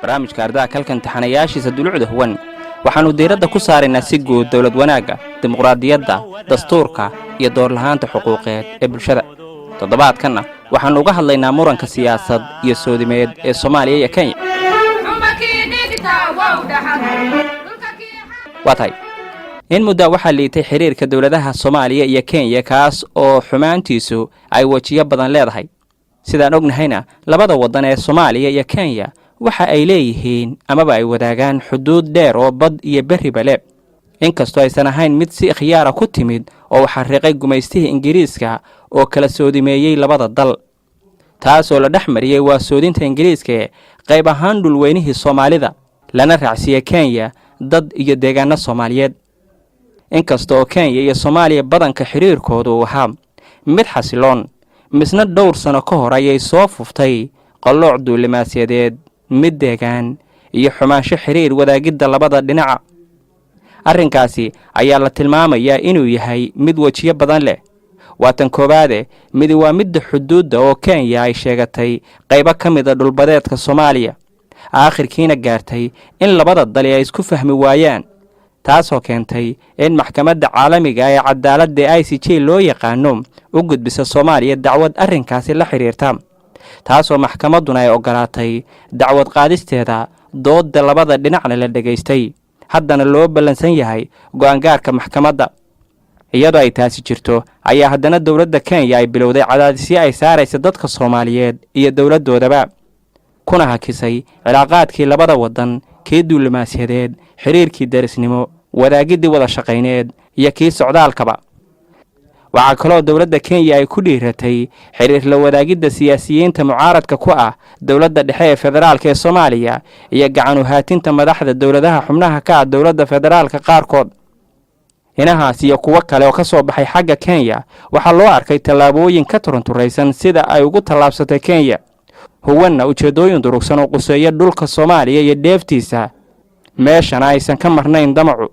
barnaamijka ardaha kalka imtixaanayaashiisa dulucda huwan waxaannu diiradda ku saaraynaa si guud dowlad wanaagga dimuqraadiyadda dastuurka iyo doorlahaanta xuquuqeed ee bulshada toddobaadkanna waxaannu uga hadlaynaa muranka siyaasad iyo soodimeed ee soomaaliya iyo kenya waa tahay in muddaa waxaa liitay xiriirka dowladaha soomaaliya iyo kenya kaas oo xumaantiisu ay wejiyo badan leedahay sidaan ognahayna labada waddan ee soomaaliya iyo kenya waxa ay leeyihiin amaba ay wadaagaan xuduud dheer oo bad iyo berriba leh inkastoo aysan ahayn mid si ikhyaara ku timid oo waxaa riiqay gumaystihii ingiriiska oo kala soodimeeyey labada dal taasoo la dhex mariyey waa soodinta ingiriiskae qayb ahaan dhulweynihii soomaalida lana raacsiiyey kenya dad iyo deegaanno soomaaliyeed inkasta oo kenya iyo soomaaliya badanka xidhiirkoodu uu ahaa mid xasiloon misna dhowr sano ka hor ayay soo fuftay qallooc duulimaasyadeed mid deegaan iyo xumaansho xiriir wadaagidda labada dhinaca arrinkaasi ayaa la tilmaamayaa inuu yahay mid wejiyo badan leh waa tan koowaade midi waa midda xuduudda oo kenya ay sheegatay qaybo ka mida dhulbadeedka soomaaliya aakhirkiina gaartay in labada dali ay isku fahmi waayaan taasoo keentay in maxkamadda caalamiga ee cadaaladda i c j loo yaqaano u gudbisa soomaaliya dacwad arrinkaasi la xidhiirta taasoo maxkamadduna ay oggolaatay dacwad qaadisteeda doodda labada dhinacna la dhegaystay haddana loo ballansan yahay go'aangaarka maxkamadda iyadoo ay taasi jirto ayaa haddana dowladda kenya ay bilowday cadaadisyo ay saaraysa dadka soomaaliyeed iyo dowladdoodaba kuna hakisay cilaaqaadkii labada waddan kii duulimaasyadeed xidhiirkii darisnimo wadaagiddii wada shaqayneed iyo kii socdaalkaba waxaa kaloo dowladda kenya ay ku dhiiratay xidhiir la wadaagidda siyaasiyiinta mucaaradka ku ah dowladda dhexe ee federaalka ee soomaaliya iyo gacan u haatinta madaxda dowladaha xubnaha ka ah dowladda federaalka qaarkood hinahaas iyo kuwo kale oo ka soo baxay xagga kenya waxaa loo arkay tallaabooyin ka turunturaysan sida ay ugu tallaabsatay kenya huwanna ujeeddooyin durugsan oo quseeya dhulka soomaaliya iyo dheeftiisa meeshana aysan ka marnayn damacu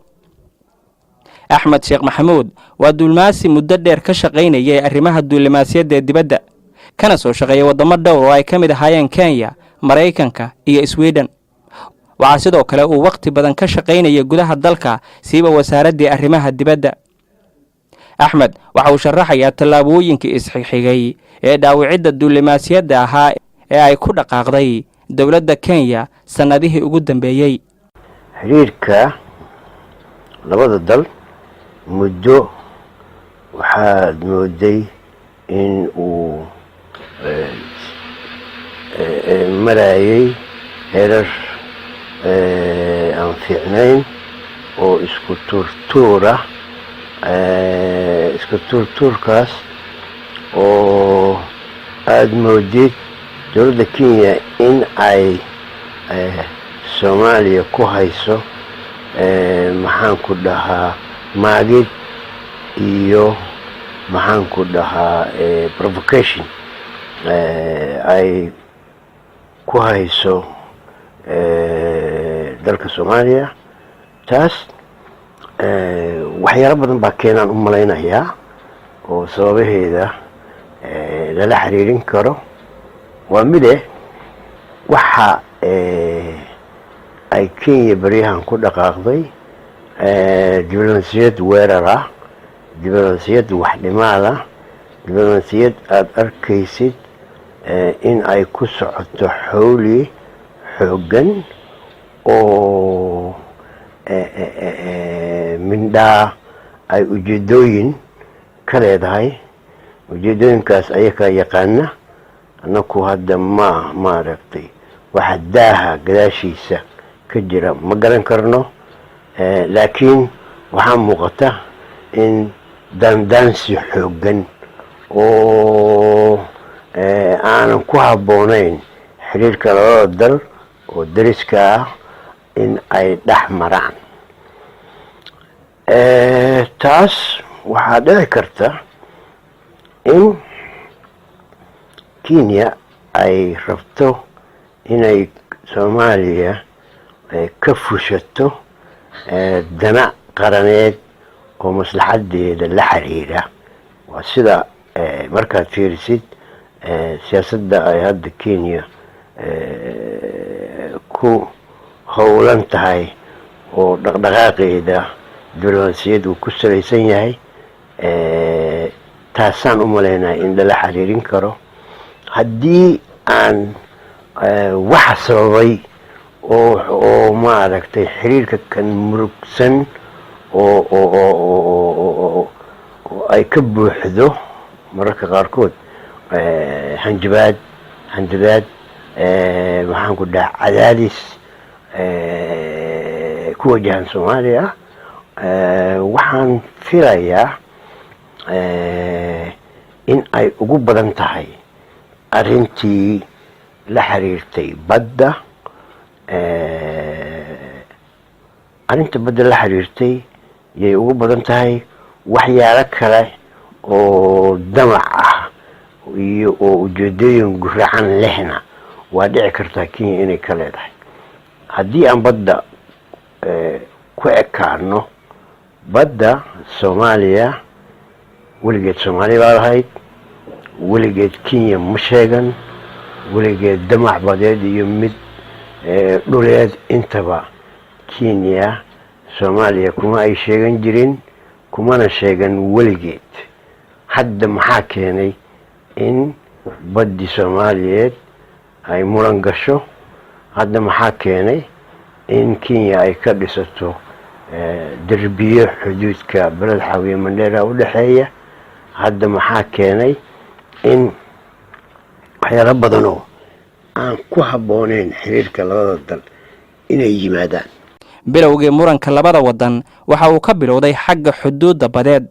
axmed sheekh maxamuud waa duulmaasi muddo dheer ka shaqaynayay arrimaha duulimaasyadda ee dibadda kana soo shaqeeyay waddamo dhowr oo ay ka mid ahaayeen kenya maraykanka iyo sweden waxaa sidoo kale uu wakhti badan ka shaqaynaya gudaha dalka siiba wasaaraddii arrimaha dibadda axmed waxa uu sharaxayaa tallaabooyinkii isxigxigay ee dhaawicidda duulimaasyadda ahaa ee ay ku dhaqaaqday dowladda kenya sannadihii ugu dambeeyey xiriirka labada dal muddo waxaad mooday in uu marayay heerar aan fiicnayn oo isku tuurtuurkaas oo aada moodid dowladda kenya in ay soomaaliya ku hayso maxaanku dhahaa maagid iyo maxaanku dhahaa provocation ay ku hayso dalka soomaaliya taas waxyaalo badan baa keenaan u malaynayaa oo sababaheeda lala xiriirin karo waa mide waxa ay kenya baryahan ku dhaqaaqday diblomaasiyad weerar ah diblomaasiyad waxdhimaad ah diblomaasiyad aada arkaysid in ay ku socoto xowli xooggan oo mindhaa ay ujeedooyin ka leedahay ujeedooyinkaas ayakaa yaqaana annaku hadda maaragtay waxa daaha gadaashiisa ka jira ma garan karno laakiin waxaa muuqata in daandaansi xooggan oo aanan ku habboonayn xiriirka labada dal oo dariska ah in ay dhex maraan taas waxaa dhici karta in kenya ay rabto inay soomaaliya ka fushato dana qaraneed oo maslaxadeeda la xiriira waa sida markaad fiirisid siyaasadda ay hadda kenya ku ku howlan tahay oo dhaqdhaqaaqeeda diblomaasiyad uu ku salaysan yahay. taasaan u malaynaa in lala xiriirin karo haddii aan waxa sababay oo maaragtay xiriirka kan murugsan oo ay ka buuxdo mararka qaarkood hanjabaad maxaan ku dhaha cadaadis ku wajahan Soomaaliya. waxaan filayaa in ay ugu badan tahay arrintii la xiriirtay badda. arrinta badda la xiriirtay yay ugu badan tahay. waxyaalo kale oo damac ah iyo oo ujeedooyin guracan lehna waa dhici kartaa Kenya inay ka leedahay. haddii aan badda ku ekaano, badda Soomaaliya weligeed Soomaaliya baa lahayd, weligeed Kenya ma sheegan, weligeed damac badeed iyo mid dhuleed intaba Kenya Soomaaliya kuma ay sheegan jirin, kumana sheegan weligeed. hadda maxaa keenay in baddii Soomaaliyeed ay muran gasho? hadda maxaa keenay in Kenya ay ka dhisato derbiyo xuduudka Beled Xaawiye Mandheera u dhaxeeya? hadda maxaa keenay in waxyaalo badan oo aan ku habbooneyn xiriirka labada dal inay yimaadaan? bilowgii muranka labada wadan waxa uu ka bilowday xagga xuduudda badeed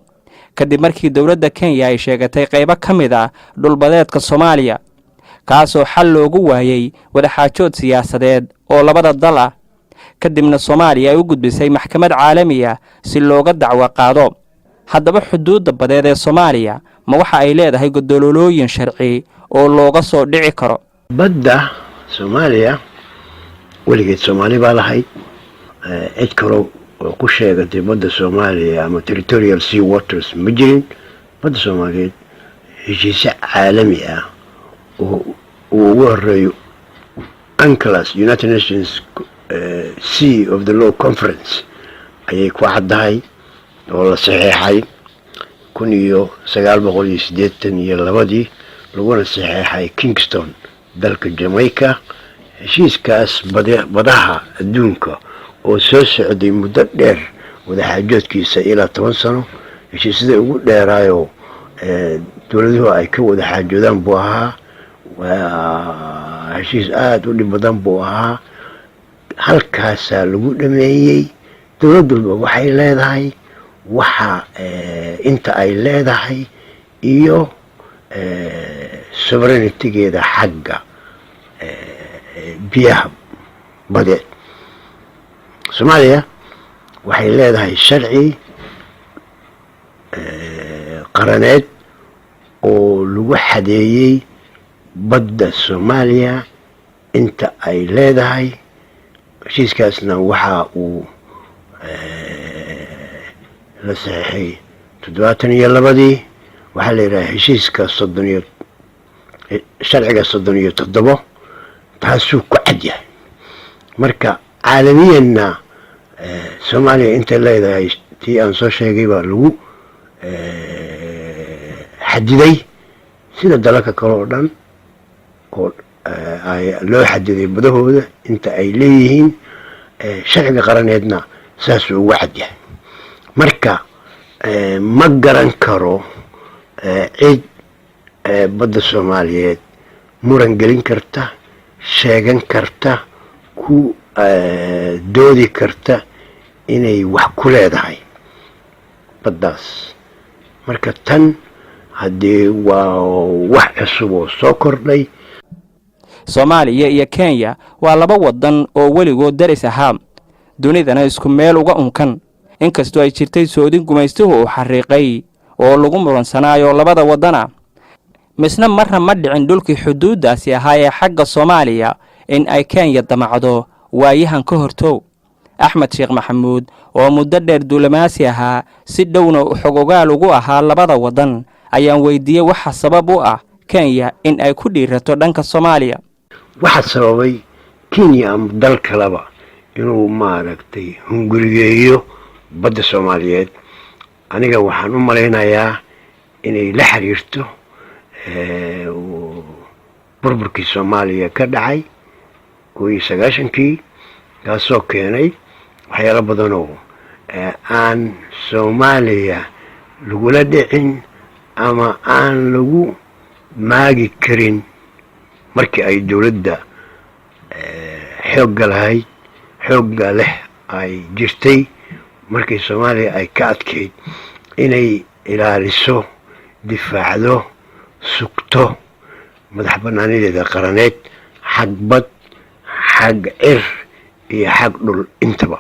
kadib markii dawladda Kenya ay sheegatay qaybo ka mid ah dhulbadeedka Soomaaliya, kaasoo xal loogu waayay wadaxaajood siyaasadeed oo labada dal ah. kadibna Soomaaliya ay u gudbisay maxkamad caalami ah si looga dacwo qaado. haddaba xuduudda badeed ee Soomaaliya ma waxa ay leedahay godololooyin sharci oo looga soo dhici karo? badda Soomaaliya weligeed Soomaali baa lahayd. cid kale oo ku sheegatay badda Soomaaliya ama territorial sea waters ma jirin. badda Soomaaliyeed heshiisyo caalami ah oo ugu horeeyo UNCLOS, United Nations Sea of the Law Conference, ayay ku caddahay oo la saxeexay 1982 laguna saxeexay Kingston dalka Jamaica. heshiiskaas badaha adduunka oo soo socday muddo dheer wadaxaajoodkiisa ilaa 10 sano, heshiisyada ugu dheeraayo dowladuhu ay ka wada xaajoodaan buu ahaa. waa heshiis aad u dhib badan buu ahaa. halkaasaa lagu dhameeyey. dowlad walba waxay leedahay waxa inta ay leedahay iyo sovereignty-geeda xagga biyaha badeed. Soomaaliya waxay leedahay sharci qaraneed oo lagu xadeeyey badda Soomaaliya inta ay leedahay. heshiiskaasna waxa uu la saxeexay 72 waxaa la yidhaha heshiiska sharciga 37. taasuu ku cad yahay. marka caalamiyanna Soomaaliya inta leedahay tii aan soo sheegay baa lagu xadiday sida dalalka kale oo dhan oo loo xadiday badahooda inta ay leeyihiin. sharciga qaraneedna saasuu ugu cad yahay. marka ma garan karo cid badda Soomaaliyeed muran gelin karta, sheegan karta, ku doodi karta inay wax ku leedahay baddaas. marka tan haddii waa wax cusub oo soo kordhay. Soomaaliya iyo Kenya waa laba wadan oo weligood daris ahaa, dunidana isku meel uga unkan. inkastoo ay jirtay soodin gumaystuhu uu xariiqay oo lagu muransanaayo labada wadana, misna marna ma dhicin dhulkii xuduudaasi ahaa ee xagga Soomaaliya in ay Kenya damacdo waayahan ka hortow. Axmed Sheekh Maxamuud oo muddo dheer duulamaasi ahaa si dhowna xogogaal ugu ahaa labada wadan ayaan weydiiyay waxa sabab u ah Kenya in ay ku dhiirato dhanka Soomaaliya. waxa sababay kenya ama dal kaleba inuu maaragtay hungurigeeyo badda soomaaliyeed. aniga waxaan u malaynayaa inay la xiriirto burburkii soomaaliya ka dhacay 1991 kaasoo keenay waxyaalo badan oo aan soomaaliya lagula dhicin ama aan lagu maagi karin markii ay dowladda xoogga leh ay jirtay. markii soomaaliya ay ka adkeyd inay ilaaliso, difaacdo, sugto madax bannaanideeda qaraneed, xag bad, xag cir iyo xag dhul intaba.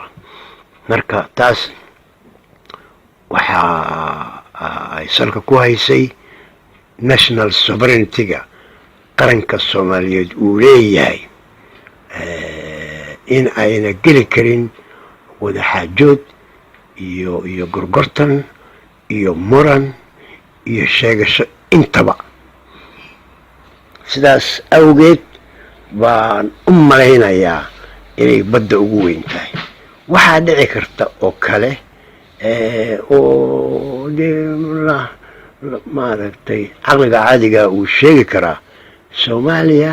marka taas waxa ay salka ku haysay national sovereignty-ga qaranka soomaaliyeed uu leeyahay, in ayna geli karin wada xaajood iyo gorgortan iyo muran iyo sheegasho intaba. sidaas awgeed baan u malaynayaa inay badda ugu weyn tahay. waxaa dhici karta oo kale oo maaragtay caqliga caadiga uu sheegi karaa soomaaliya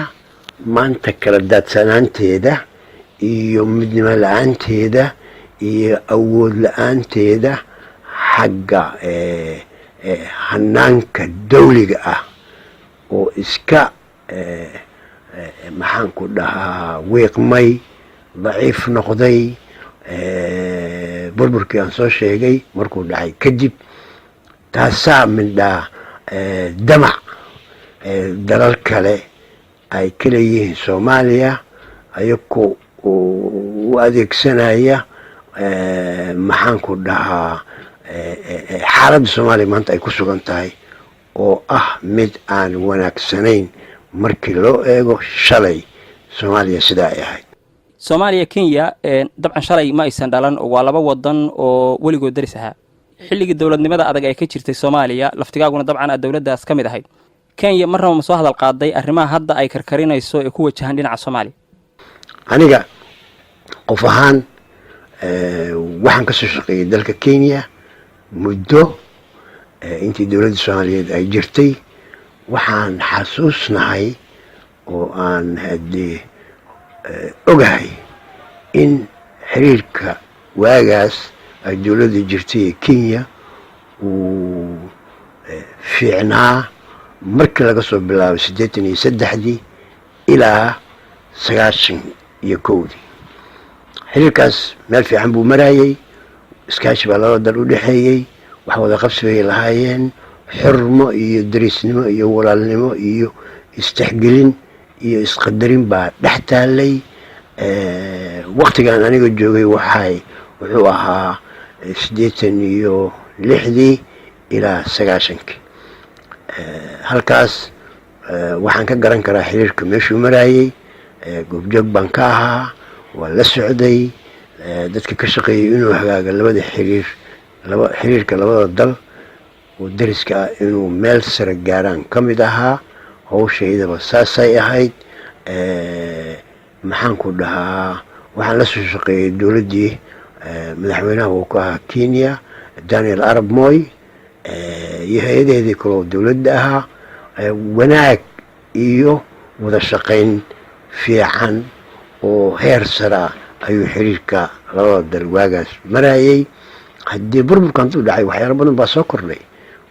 maanta kala daadsanaanteeda iyo midnimo la-aanteeda iyo awood la-aanteeda xagga hanaanka dawliga ah oo iska maxaan ku dhahaa wiiqmay, daciif noqday burburkii aan soo sheegay markuu dhacay kadib. taasaa midhaa damac dalal kale ay ka leeyihiin soomaaliya ayagoo u adeegsanaya maxaan ku dhahaa xaaladda soomaaliya maanta ay ku sugan tahay oo ah mid aan wanaagsanayn markii loo eego shalay soomaaliya sidaa ay ahayd. soomaaliya kenya dabcan shalay ma aysan dhalan, waa laba wadan oo weligood daris ahaa. xilligii dowladnimada adag ee ka jirtay soomaaliya laftigaaguna dabcan aad dowladdaas ka mid ahayd. kenya marnaba ma soo hadal qaaday arrimaha hadda ay karkarinayso ee ku wajahan dhinaca soomaaliya? aniga qof ahaan waxaan ka soo shaqeeyay dalka kenya muddo intii dowladda soomaaliyeed ay jirtay. waxaan xasuusnahay oo aan haddee ogahay in xiriirka waagaas ay dowladda jirtay ee kenya uu fiicnaa markii laga soo bilaabay 83 ilaa 91. xiriirkaas meel fiican buu marayay, iskaashi baa laba dal u dhexeeyey, wax wada qabsi bay lahaayeen, xurmo iyo dariisnimo iyo walaalnimo iyo istixgelin iyo isqadarin baa dhex taallay. waqtigan aniga joogay wuxuu ahaa 86 ilaa 90. halkaas waxaan ka garan karaa xiriirka meeshuu marayay. goobjoog baan ka ahaa, waa la socday. dadka ka shaqeeyay inuu hagaaga xiriirka labada dal oo dariska ah inuu meel sare gaaraan ka mid ahaa. hawshaydaba saasay ahayd. maxaan ku dhahaa waxaan la soo shaqeeyay dowladdii madaxweynaha uu ka ahaa kenya daniel arab moy iyo hay-adaheedii kaloo dowladda ahaa. wanaag iyo wada shaqayn fiican oo heer sara ayuu xiriirka labada dal waagaas marayay. haddii burburkan u dhacay waxyaalo badan baa soo kordhay.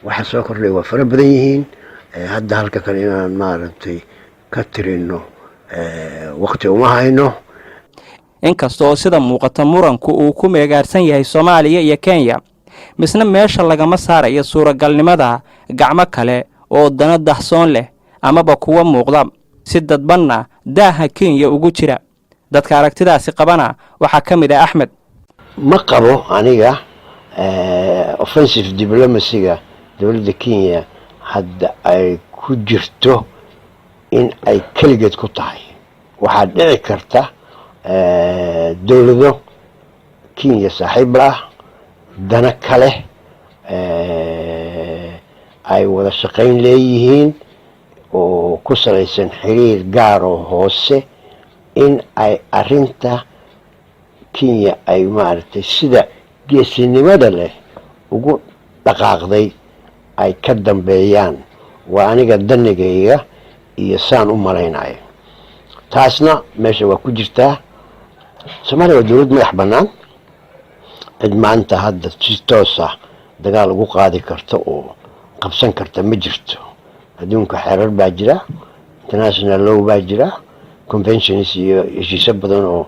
waxa soo kordhay waa fara badan yihiin. hadda halka kale inaan maaragtay ka tirino waqti uma hayno. inkastoo sida muuqata muranku uu ku meegaarsan yahay soomaaliya iyo kenya, misna meesha lagama saarayo suuragalnimada gacmo kale oo dana dahsoon leh amaba kuwa muuqda si dadbanna daaha kenya ugu jira. dadka aragtidaasi qabana waxaa ka mid ah axmed. ma qabo aniga offensive diplomacy-ga dowladda kenya hadda ay ku jirto in ay keligeed ku tahay. waxaa dhici karta dowlado kenya saaxiib ah dana kale ay wada shaqayn leeyihiin oo ku salaysan xiriir gaar oo hoose in ay arinta Kenya ay maaragtay sida geesinimada leh ugu dhaqaaqday ay ka dambeeyaan. waa aniga danigayga iyo saan u malaynayo. taasna meesha waa ku jirtaa. Soomaaliya waa dowlad madax bannaan, cid maanta hadda si toos ah dagaal ugu qaadi karta oo qabsan karta ma jirto. adduunka xeerar baa jira, international law baa jira, conventions iyo heshiisyo badan oo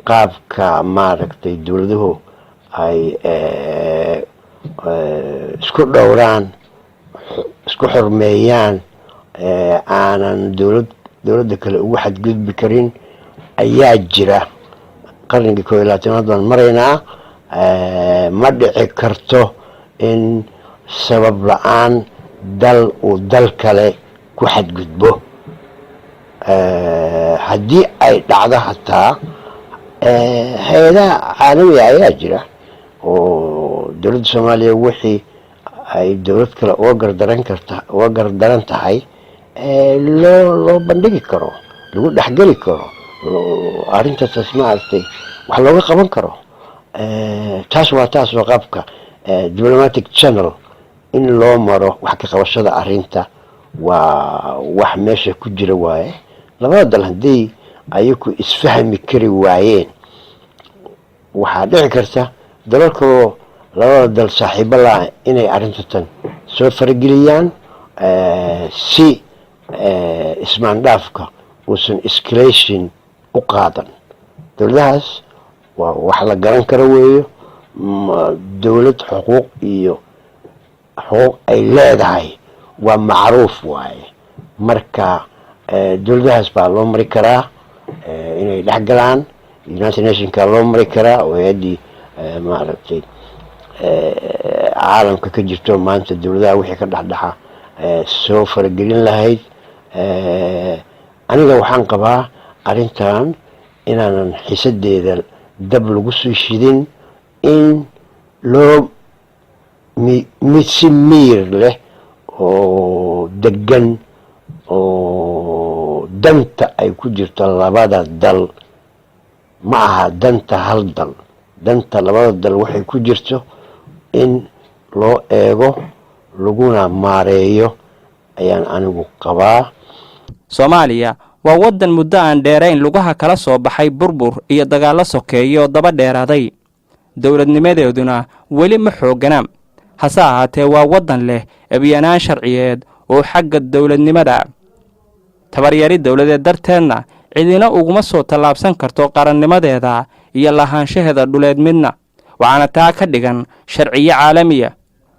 qaabka maaragtay dowladuhu ay isku dhowraan, isku xurmeeyaan, aanan dowladda kale ugu xadgudbi karin ayaa jira. qarnigii 21aad baan maraynaa. ma dhici karto in sabab la-aan dal uu dal kale ku xadgudbo. haddii ay dhacdo hataa hay-adaha caalamiga ayaa jira oo dowladda Soomaaliya wixii ay dowlad kale uga gardaran tahay loo bandhigi karo, lagu dhexgeli karo, arrintaas maaragtay wax looga qaban karo. taas waa qaabka diplomatic channel in loo maro wax ka qabashada arrinta. waa wax meesha ku jira waaye. labada dal haddii ayaku isfahmi kari waayeen, waxaa dhici karta dalalkoo labada dal saaxiibo la inay arrintan soo farageliyaan si ismaandhaafka uusan escalation u qaadan. dowladahaas waa wax la garan karo weeyo. dowlad xuquuq ay leedahay waa macruuf waaye. marka dowladahaas baa loo mari karaa inay dhex galaan. United Nationka loo mari karaa oo hay-addii maaragtay caalamka ka jirto maanta dowladaha wixii ka dhexdhexa soo faragelin lahayd. aniga waxaan qabaa arrintan inaanan xiisadeeda dab lagu soo shidin, in loo mid si miyir leh oo degan oo danta ay ku jirto labada dal, ma aha danta hal dal. danta labada dal waxay ku jirto in loo eego laguna maareeyo ayaan anigu qabaa. Soomaaliya waa waddan muddo aan dheerayn lugaha kala soo baxay burbur iyo dagaallo sokeeyo daba dheeraaday. dowladnimadeeduna weli ma xoogana. hase ahaatee waa waddan leh abyaanaan sharciyeed oo xagga dowladnimada. tabaryari dowladeed darteedna cidina uguma soo tallaabsan karto qarannimadeeda iyo lahaanshaheeda dhuleed midna. waxaana taa ka dhigan sharciyo caalamiya.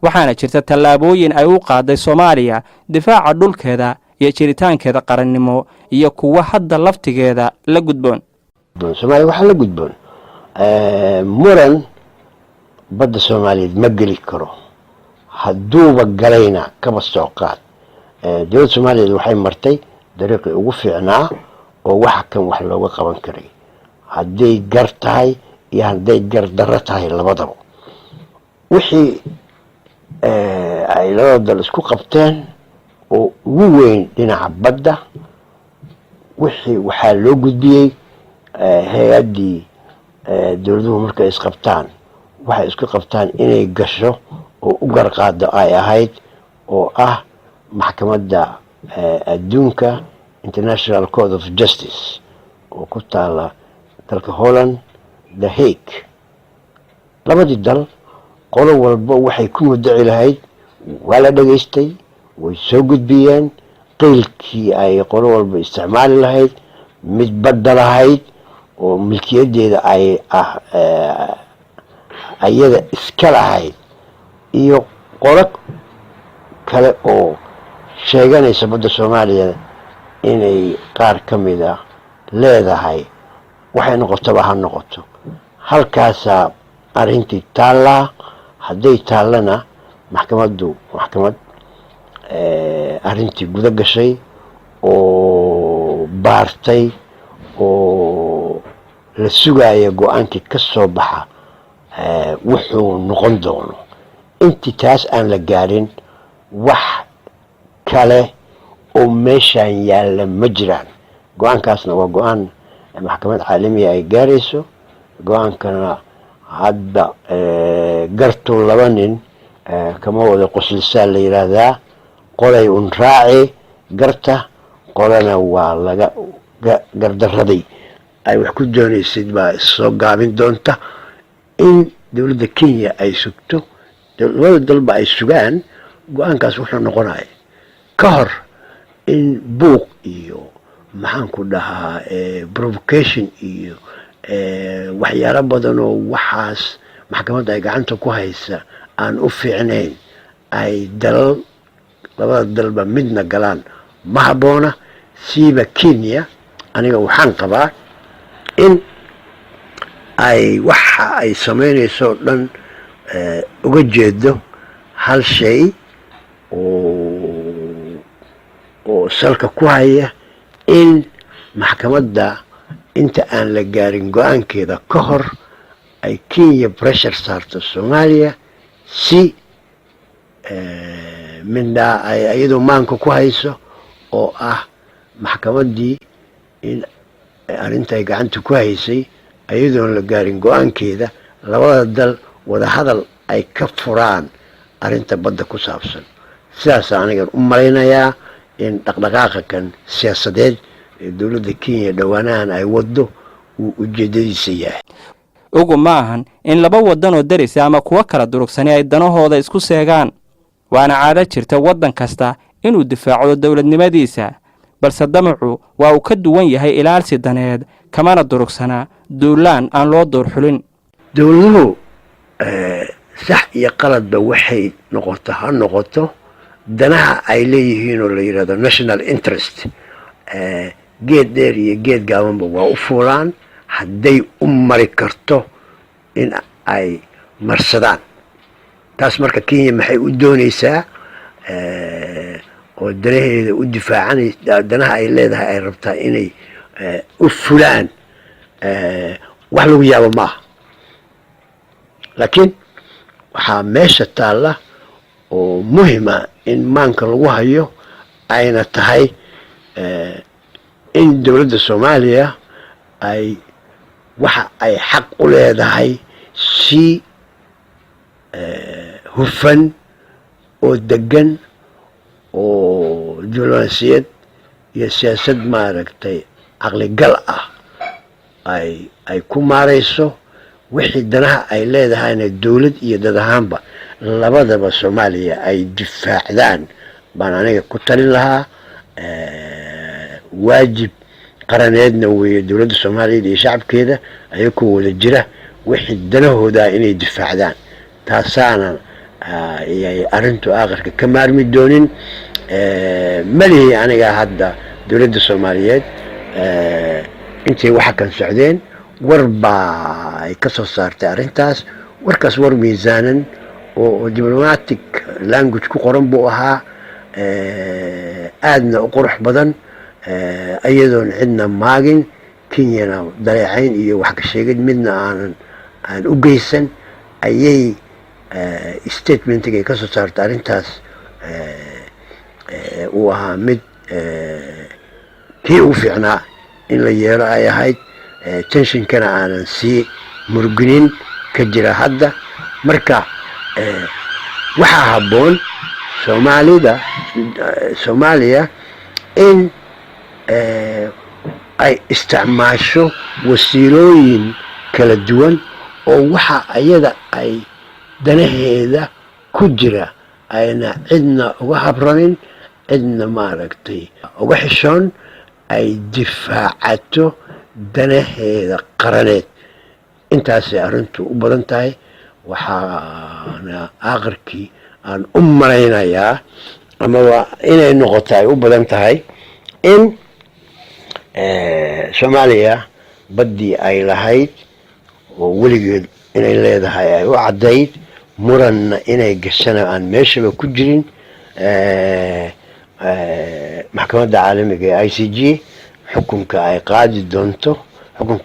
waxaana jirta tallaabooyin ay u qaaday Soomaaliya difaaca dhulkeeda iyo jiritaankeeda qarannimo iyo kuwa hadda laftigeeda la gudboon. Soomaaliya waxa la gudboon muran badda Soomaaliyeed ma geli karo. hadduuba galayna kaba soo qaad. dowladda Soomaaliyeed waxay martay dariiqii ugu fiicnaa oo waxa kan wax looga qaban karay, hadday gar tahay iyo hadday gar darro tahay labadaba. wixii ay labada dal isku qabteen oo ugu weyn dhinaca badda, waxaa loo gudbiyey hay-addii dowladuhu markay isqabtaan waxay isku qabtaan inay gasho oo u garqaado ay ahayd, oo ah maxkamadda adduunka International Court of Justice oo ku taala dalka Holland, The Hague. labadii dal qolo walba waxay ku muddaci lahayd waa la dhageystay, way soo gudbiyeen qeylkii ay qolo walba isticmaali lahayd, mid badda lahayd oo milkiyadeeda ay ayada iska lahayd, iyo qolo kale oo sheeganaysa badda Soomaaliya inay qaar ka mid ah leedahay. waxay noqotaba ha noqoto, halkaasaa arrintii taallaa. hadday taallana maxkamad arrintii guda gashay oo baartay oo la sugaya go-aankii ka soo baxa wuxuu noqon doono. intii taas aan la gaarin wax kale oo meeshaan yaalla ma jiraan. go-aankaasna waa go-aan maxkamad caalamiya ay gaarayso. go-aankana hadda gartuu laba nin kama wada qosilsaa la yidhaahdaa. qolay un raaci garta, qolana waa laga gardaraday ay wax ku doonaysid baa soo gaabin doonta. in dowladda kenya ay sugto, labada dalba ay sugaan go-aankaas wuxuu noqonaya ka hor in buuq iyo maxaanku dhahaa provocation iyo waxyaalo badan oo waxaas maxkamadda ay gacanta ku haysa aan u fiicnayn ay labada dalba midna galaan ma habboona. siiba kenya aniga waxaan qabaa in ay waxa ay samaynayso dhan uga jeedo hal shay oo salka ku haya in maxkamadda inta aan la gaarin go-aankeeda ka hor ay kenya pressure saarto soomaaliya si midna ay iyadoo maanka ku hayso oo ah maxkamaddii in arrinta ay gacanta ku haysay iyadoon la gaarin go-aankeeda labada dal wada hadal ay ka furaan arrinta badda ku saabsan. sidaas anigan u malaynayaa in dhaqdhaqaaqa kan siyaasadeed ee dowladda kenya dhowaanahan ay waddo uu ujeedadiisa yahay. ugu ma ahan in laba waddan oo darisa ama kuwa kala durugsani ay danahooda isku seegaan, waana caado jirta waddan kasta inuu difaaco dowladnimadiisa, balse damacu waa uu ka duwan yahay ilaalsi daneed, kamana durugsana duulaan aan loo doorxulin. dowladuhu sax iyo qaladba waxay ha noqoto danaha ay leeyihiin oo la yidhahdo national interest, geed dheer iyo geed gaabanba waa u fuulaan hadday u mari karto in ay marsadaan. taas marka kenya maxay u doonaysaa oo danaheeda u difaacanaysa, danaha ay leedahay ay rabtaa inay u fulaan wax lagu yaabo maaha. laakiin waxaa meesha taalla oo muhima in maanka lagu hayo ayna tahay in dowladda soomaaliya ay waxa ay xaq u leedahay si hufan oo degan oo diblomaasiyad iyo siyaasad maaragtay caqligal ah ay ku maarayso. wixii danaha ay leedahayna dowlad iyo dad ahaanba labadaba soomaaliya ay difaacdaan baan aniga ku talin lahaa. waajib qaraneedna weeye dowladda soomaaliyeed iyo shacabkeeda ayagoo wada jira wixii danahooda inay difaacdaan. taasaana ayay arrintu aakhirka ka maarmi doonin. malihii aniga hadda dowladda soomaaliyeed intay waxa kan socdeen war baa ay ka soo saartay arrintaas. warkaas war miisaanan oo diplomatic language ku qoran buu ahaa, aadna u qurux badan, iyadoon cidna maagin, kenyana daleecayn iyo wax ka sheegid midna aan u geysan ayay statementig ay ka soo saartay arrintaas uu ahaa mid kii ugu fiicnaa in la yeelo ay ahayd. tensionkana aanan sii murginin ka jira hadda. marka waxaa habboon soomaaliya in ay isticmaasho wasiilooyin kala duwan oo waxa ayada ay danaheeda ku jira ayna cidna uga habranin, cidna maaragtay uga xishoon, ay difaacato danaheeda qaraneed. intaasay arrintu u badan tahay. waxaana aakhirkii aan u malaynayaa amaba inay noqoto ay u badan tahay in soomaaliya baddii ay lahayd oo weligeed inay leedahay ay u caddayd, muranna inay gashana aan meeshaba ku jirin. maxkamadda caalamiga ee ICJ xukunka ay qaadi doonto xukun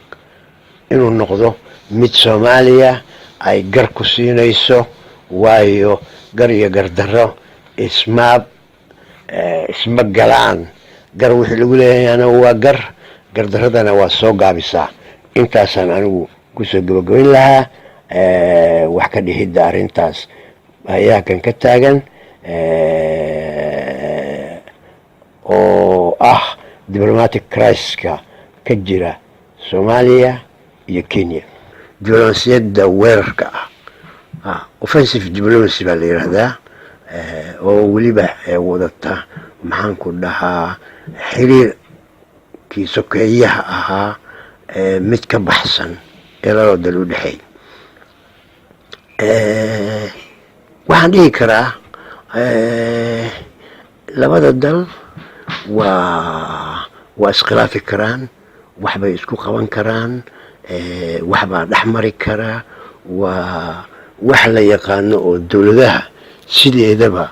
inuu noqdo mid soomaaliya ay gar ku siinayso, waayo gar iyo gardarro isma galaan. gar wixii lagu leeyahayna waa gar, gardaradana waa soo gaabisaa. intaasaan anigu kusoo gabagabayn lahaa wax ka dhihidda arrintaas ayaa kan ka taagan oo ah diplomatic crisis-ka ka jira Soomaaliya iyo Kenya. diblomaasiyadda weerarka offensive diplomacy baa la yiraahdaa oo weliba wadata maxaan ku dhahaa xiriirkii sokeeyaha ahaa mid ka baxsan ee labada dal u dhexeey. waxaan dhihi karaa labada dal waa iskhilaafi karaan, waxbay isku qaban karaan, waxbaa dhex mari karaa. waa wax la yaqaano oo dowladaha sideedaba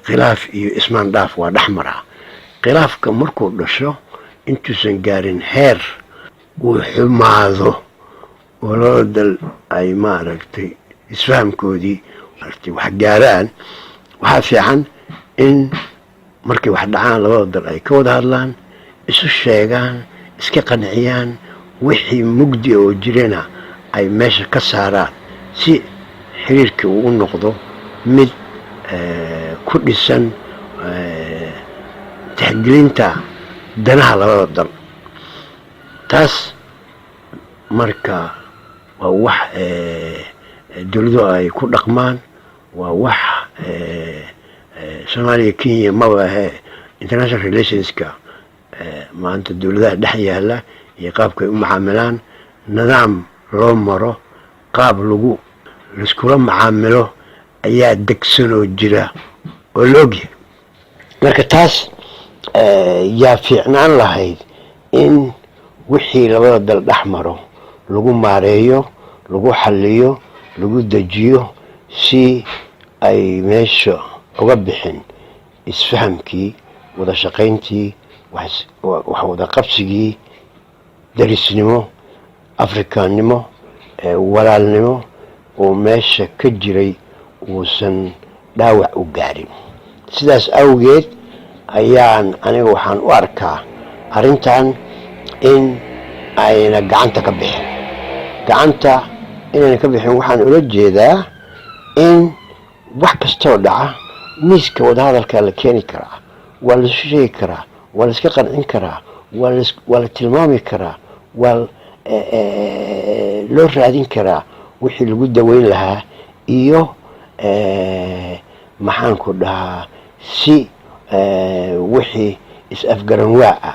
khilaaf iyo ismaan dhaaf waa dhex maraa. khilaafka markuu dhasho intuusan gaarin heer uu xumaado oo labada dal ay maaragtay isfahamkoodii wax gaaraan, waxaa fiican in markay wax dhacaan labada dal ay ka wada hadlaan, isu sheegaan, iska qanciyaan, wixii mugdi oo jirana ay meesha ka saaraan si xiriirkii uu u noqdo mid ku dhisan tixgelinta danaha labada dal. taas marka waa wax dowladuhu ay ku dhaqmaan, waa wax Soomaaliya Kenya maba ahe international relationska maanta dowladaha dhex yaala iyo qaabkay u macaamilaan, nidaam loo maro, qaab laiskula macaamilo ayaa degsanoo jira oo la ogyahay. marka taas yaa fiicnaan lahayd in wixii labada dal dhex maro lagu maareeyo, lagu xalliyo, lagu dejiyo si ay meesha uga bixin isfahamkii, wada shaqayntii, wax wada qabsigii, darisnimo, afrikaannimo, walaalnimo oo meesha ka jiray uusan dhaawac u gaarin. sidaas awgeed ayaan aniga waxaan u arkaa arrintan in ayna gacanta ka bixin. gacanta inayna ka bixin waxaan ula jeedaa in wax kastoo dhaca miiska wadahadalkaa la keeni karaa, waa la isu sheegi karaa, waa la iska qancin karaa, waa la tilmaami karaa, waa loo raadin karaa wixii lagu daweyn lahaa iyo maxaan ku dhahaa si wixii is-afgaran waa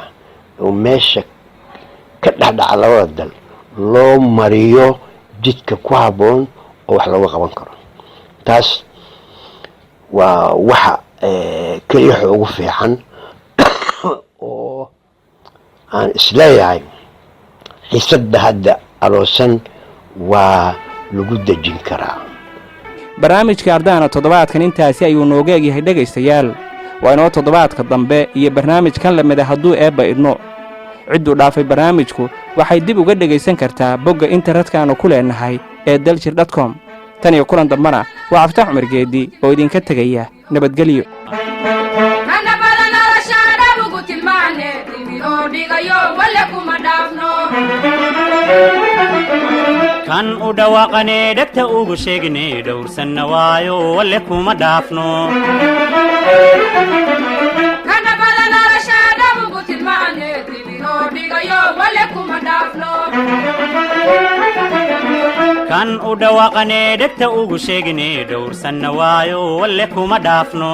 oo meesha ka dhexdhaca labada dal loo mariyo jidka ku habboon oo wax looga qaban karo. taas waa waxa keliya ugu fiican oo aan isleeyahay xiisadda hadda aroosan waa lagu dejin karaa. barnaamijka ardayna toddobaadkan intaasi ayuu nooga egyahay dhegaystayaal. waa inoo toddobaadka dambe iyo barnaamijkan lamida hadduu eebba idno. cidduu dhaafay barnaamijku waxay dib uga dhegaysan kartaa bogga internetka-aanu ku leenahay ee daljir.com. tan iyo kulan dambana waa Cabdi Cumar Geedi oo idinka tegaya nabadgelyo. kan u dhawaaqane dhagta ugu sheegne dhowrsanna waayo wale kuma dhaafno. kana badana rashada ugu tilmaane dibiro dhigayo wale kuma dhaafno. kan u dhawaaqane dhagta ugu sheegne dhowrsanna waayo wale kuma dhaafno.